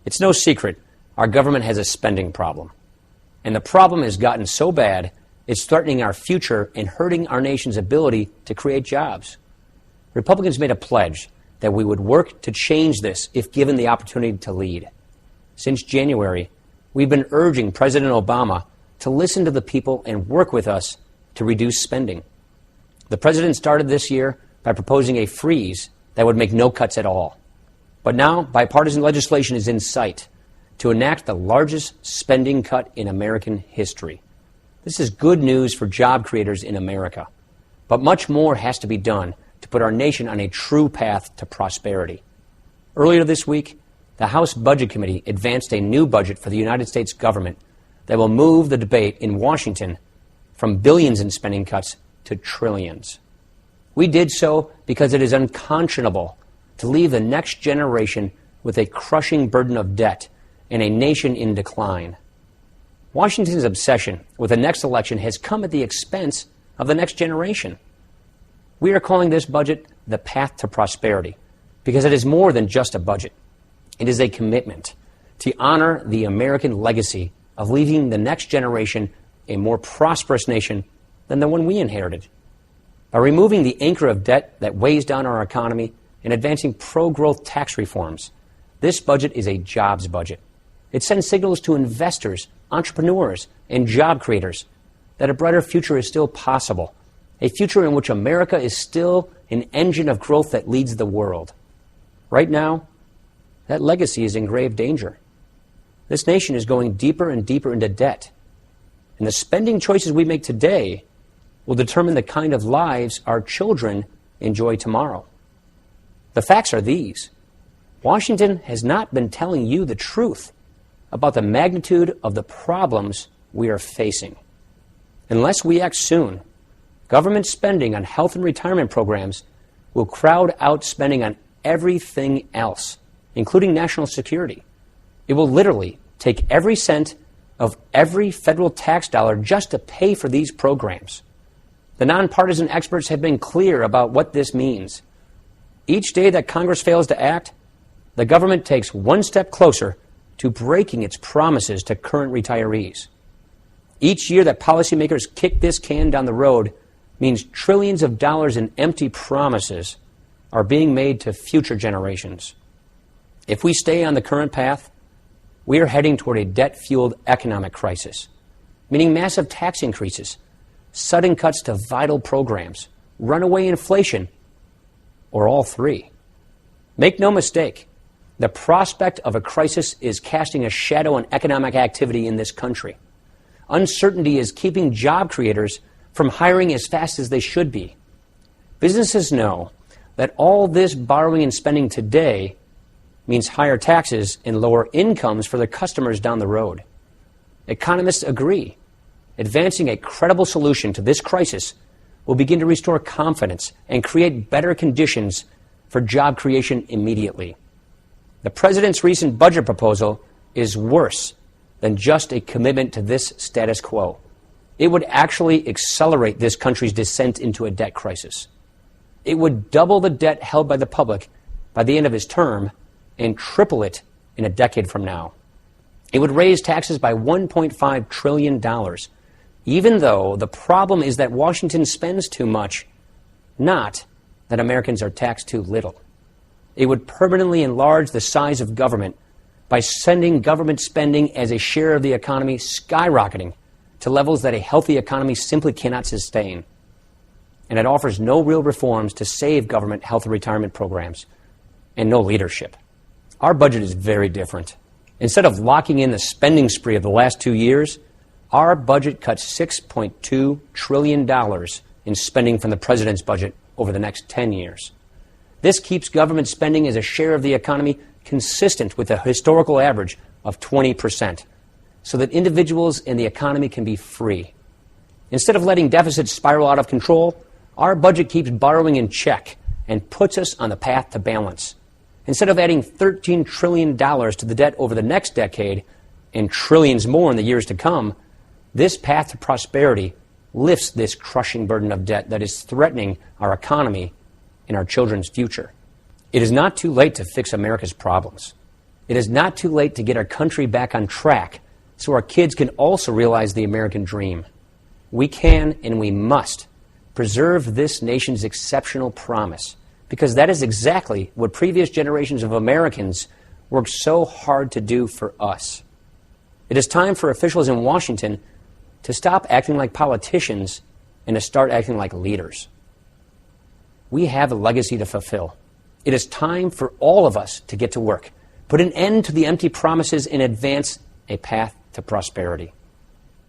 It's no secret our government has a spending problem. And the problem has gotten so bad, it's threatening our future and hurting our nation's ability to create jobs. Republicans made a pledge that we would work to change this if given the opportunity to lead. Since January, we've been urging President Obama to listen to the people and work with us to reduce spending. The president started this year by proposing a freeze that would make no cuts at all. But now, bipartisan legislation is in sight to enact the largest spending cut in American history. This is good news for job creators in America. But much more has to be done to put our nation on a true path to prosperity. Earlier this week, the House Budget Committee advanced a new budget for the United States government that will move the debate in Washington from billions in spending cuts to trillions. We did so because it is unconscionable to leave the next generation with a crushing burden of debt and a nation in decline. Washington's obsession with the next election has come at the expense of the next generation. We are calling this budget the path to prosperity because it is more than just a budget. It is a commitment to honor the American legacy of leaving the next generation a more prosperous nation than the one we inherited. By removing the anchor of debt that weighs down our economy and advancing pro-growth tax reforms, this budget is a jobs budget. It sends signals to investors, entrepreneurs, and job creators that a brighter future is still possible, a future in which America is still an engine of growth that leads the world. Right now, that legacy is in grave danger. This nation is going deeper and deeper into debt. And the spending choices we make today will determine the kind of lives our children enjoy tomorrow. The facts are these. Washington has not been telling you the truth about the magnitude of the problems we are facing. Unless we act soon, government spending on health and retirement programs will crowd out spending on everything else, including national security. It will literally take every cent of every federal tax dollar just to pay for these programs. The nonpartisan experts have been clear about what this means. Each day that Congress fails to act, the government takes one step closer to breaking its promises to current retirees. Each year that policymakers kick this can down the road means trillions of dollars in empty promises are being made to future generations. If we stay on the current path, we are heading toward a debt-fueled economic crisis, meaning massive tax increases, sudden cuts to vital programs, runaway inflation, or all three. Make no mistake, the prospect of a crisis is casting a shadow on economic activity in this country. Uncertainty is keeping job creators from hiring as fast as they should be. Businesses know that all this borrowing and spending today means higher taxes and lower incomes for their customers down the road. Economists agree. Advancing a credible solution to this crisis will begin to restore confidence and create better conditions for job creation immediately. The president's recent budget proposal is worse than just a commitment to this status quo. It would actually accelerate this country's descent into a debt crisis. It would double the debt held by the public by the end of his term and triple it in a decade from now. It would raise taxes by $1.5 trillion, even though the problem is that Washington spends too much, not that Americans are taxed too little. It would permanently enlarge the size of government by sending government spending as a share of the economy skyrocketing to levels that a healthy economy simply cannot sustain. And it offers no real reforms to save government health and retirement programs, and no leadership. Our budget is very different. Instead of locking in the spending spree of the last 2 years, our budget cuts $6.2 trillion in spending from the president's budget over the next 10 years. This keeps government spending as a share of the economy consistent with the historical average of 20%, so that individuals and the economy can be free. Instead of letting deficits spiral out of control, our budget keeps borrowing in check and puts us on the path to balance. Instead of adding $13 trillion to the debt over the next decade and trillions more in the years to come, this path to prosperity lifts this crushing burden of debt that is threatening our economy and our children's future. It is not too late to fix America's problems. It is not too late to get our country back on track so our kids can also realize the American dream. We can and we must preserve this nation's exceptional promise, because that is exactly what previous generations of Americans worked so hard to do for us. It is time for officials in Washington to stop acting like politicians and to start acting like leaders. We have a legacy to fulfill. It is time for all of us to get to work, put an end to the empty promises, and advance a path to prosperity.